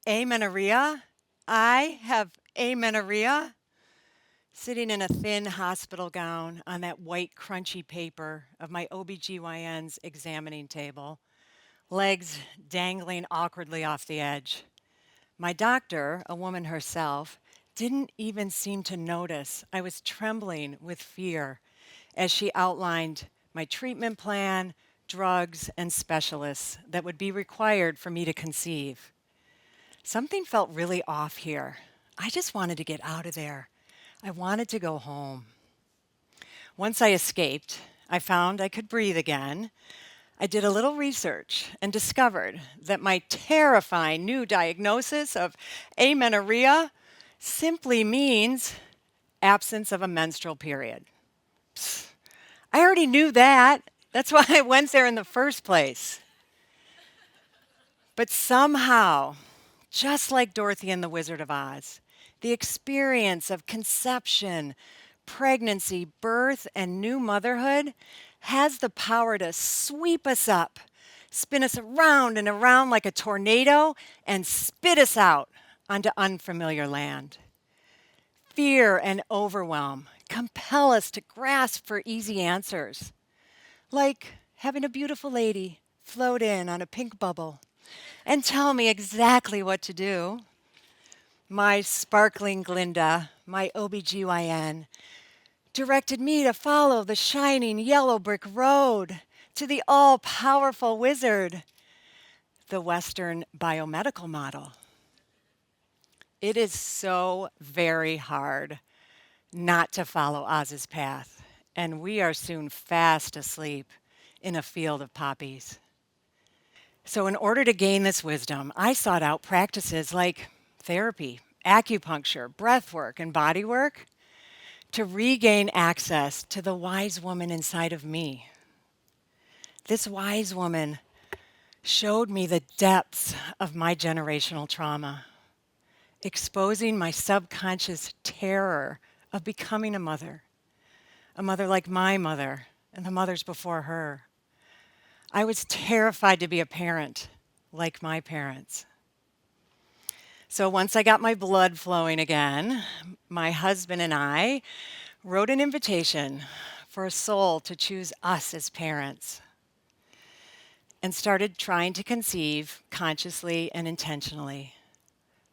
amenorrhea. I have amenorrhea. Sitting in a thin hospital gown on that white crunchy paper of my OBGYN's examining table, legs dangling awkwardly off the edge. My doctor, a woman herself, didn't even seem to notice I was trembling with fear as she outlined my treatment plan, drugs, and specialists that would be required for me to conceive. Something felt really off here. I just wanted to get out of there. I wanted to go home. Once I escaped, I found I could breathe again. I did a little research and discovered that my terrifying new diagnosis of amenorrhea simply means absence of a menstrual period. Psst, I already knew that. That's why I went there in the first place. But somehow, just like Dorothy and the Wizard of Oz, the experience of conception, pregnancy, birth, and new motherhood has the power to sweep us up, spin us around and around like a tornado, and spit us out onto unfamiliar land. Fear and overwhelm compel us to grasp for easy answers, like having a beautiful lady float in on a pink bubble and tell me exactly what to do. My sparkling Glinda, my OBGYN, directed me to follow the shining yellow brick road to the all-powerful wizard, the Western biomedical model. It is so very hard not to follow Oz's path, and we are soon fast asleep in a field of poppies. So in order to gain this wisdom, I sought out practices like therapy, acupuncture, breath work, and body work to regain access to the wise woman inside of me. This wise woman showed me the depths of my generational trauma, exposing my subconscious terror of becoming a mother like my mother and the mothers before her. I was terrified to be a parent like my parents. So once I got my blood flowing again, my husband and I wrote an invitation for a soul to choose us as parents and started trying to conceive consciously and intentionally.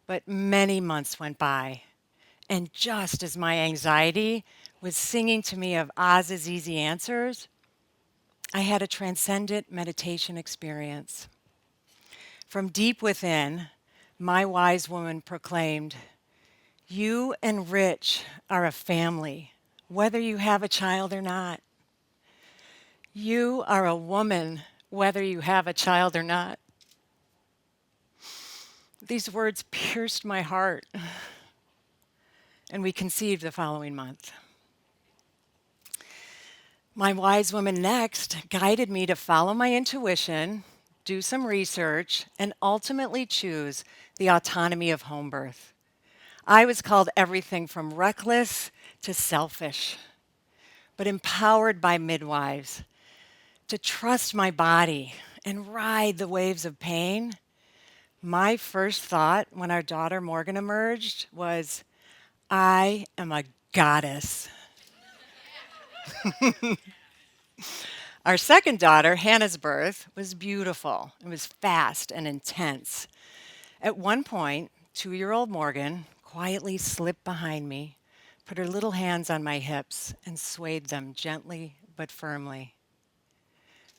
But many months went by, and just as my anxiety was singing to me of Oz's easy answers, I had a transcendent meditation experience. From deep within, my wise woman proclaimed, "You and Rich are a family, whether you have a child or not. You are a woman, whether you have a child or not." These words pierced my heart, and we conceived the following month. My wise woman next guided me to follow my intuition, do some research, and ultimately choose the autonomy of home birth. I was called everything from reckless to selfish, but empowered by midwives to trust my body and ride the waves of pain. My first thought when our daughter Morgan emerged was, I am a goddess. Our second daughter, Hannah's birth, was beautiful. It was fast and intense. At one point, 2-year-old Morgan quietly slipped behind me, put her little hands on my hips, and swayed them gently but firmly.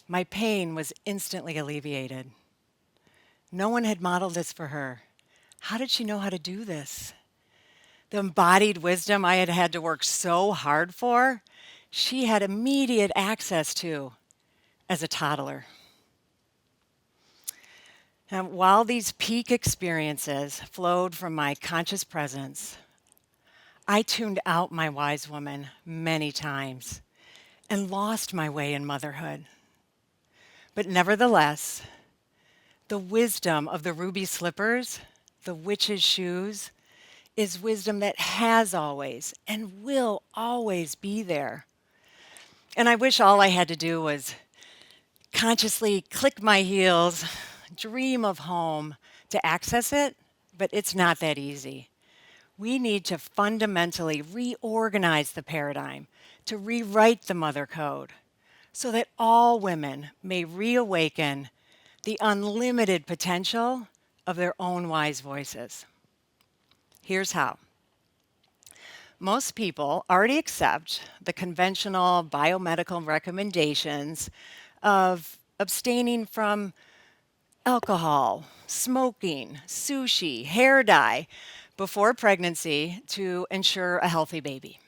My pain was instantly alleviated. No one had modeled this for her. How did she know how to do this? The embodied wisdom I had had to work so hard for, she had immediate access to as a toddler. And while these peak experiences flowed from my conscious presence, I tuned out my wise woman many times and lost my way in motherhood. But nevertheless, the wisdom of the ruby slippers, the witch's shoes, is wisdom that has always and will always be there. And I wish all I had to do was consciously click my heels, dream of home to access it, but it's not that easy. We need to fundamentally reorganize the paradigm, to rewrite the mother code, so that all women may reawaken the unlimited potential of their own wise voices. Here's how. Most people already accept the conventional biomedical recommendations of abstaining from alcohol, smoking, sushi, hair dye before pregnancy to ensure a healthy baby.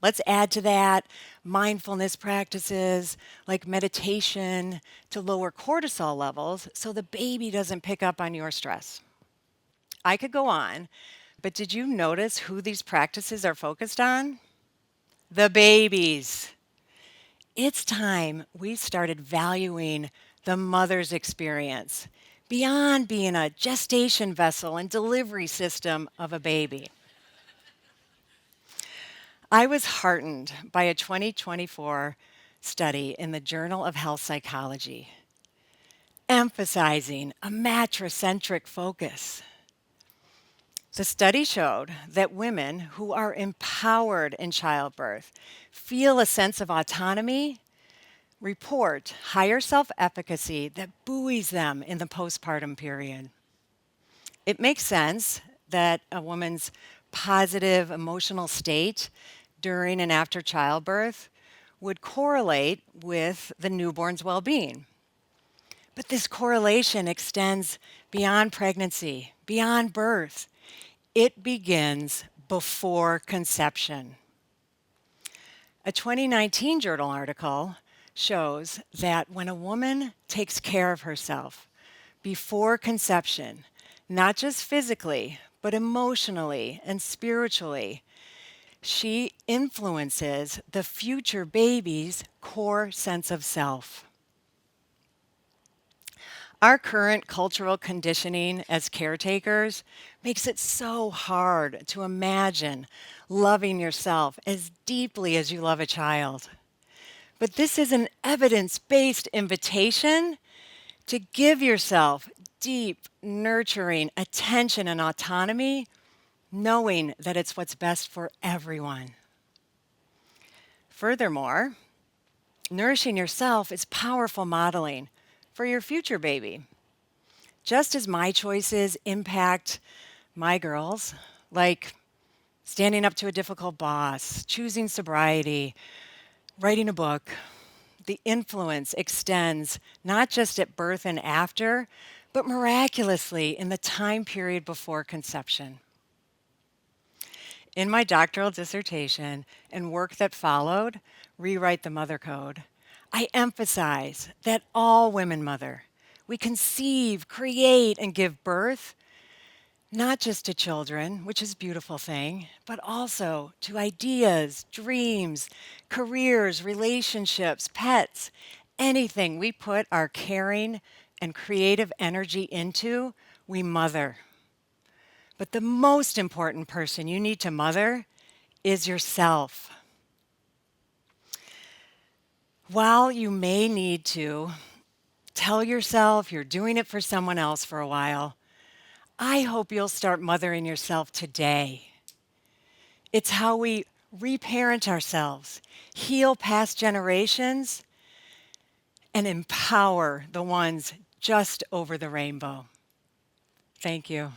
Let's add to that mindfulness practices like meditation to lower cortisol levels so the baby doesn't pick up on your stress. I could go on, but did you notice who these practices are focused on? The babies. It's time we started valuing the mother's experience beyond being a gestation vessel and delivery system of a baby. I was heartened by a 2024 study in the Journal of Health Psychology, emphasizing a mattress-centric focus. The study showed that women who are empowered in childbirth feel a sense of autonomy, report higher self-efficacy that buoys them in the postpartum period. It makes sense that a woman's positive emotional state during and after childbirth would correlate with the newborn's well-being. But this correlation extends beyond pregnancy, beyond birth. It begins before conception. A 2019 journal article shows that when a woman takes care of herself before conception, not just physically, but emotionally and spiritually, she influences the future baby's core sense of self. Our current cultural conditioning as caretakers makes it so hard to imagine loving yourself as deeply as you love a child. But this is an evidence-based invitation to give yourself deep, nurturing attention and autonomy, knowing that it's what's best for everyone. Furthermore, nourishing yourself is powerful modeling for your future baby. Just as my choices impact my girls, like standing up to a difficult boss, choosing sobriety, writing a book, the influence extends not just at birth and after, but miraculously in the time period before conception. In my doctoral dissertation and work that followed, Rewrite the Mother Code, I emphasize that all women mother. We conceive, create, and give birth, not just to children, which is a beautiful thing, but also to ideas, dreams, careers, relationships, pets, anything we put our caring and creative energy into, we mother. But the most important person you need to mother is yourself. While you may need to tell yourself you're doing it for someone else for a while, I hope you'll start mothering yourself today. It's how we reparent ourselves, heal past generations, and empower the ones just over the rainbow. Thank you.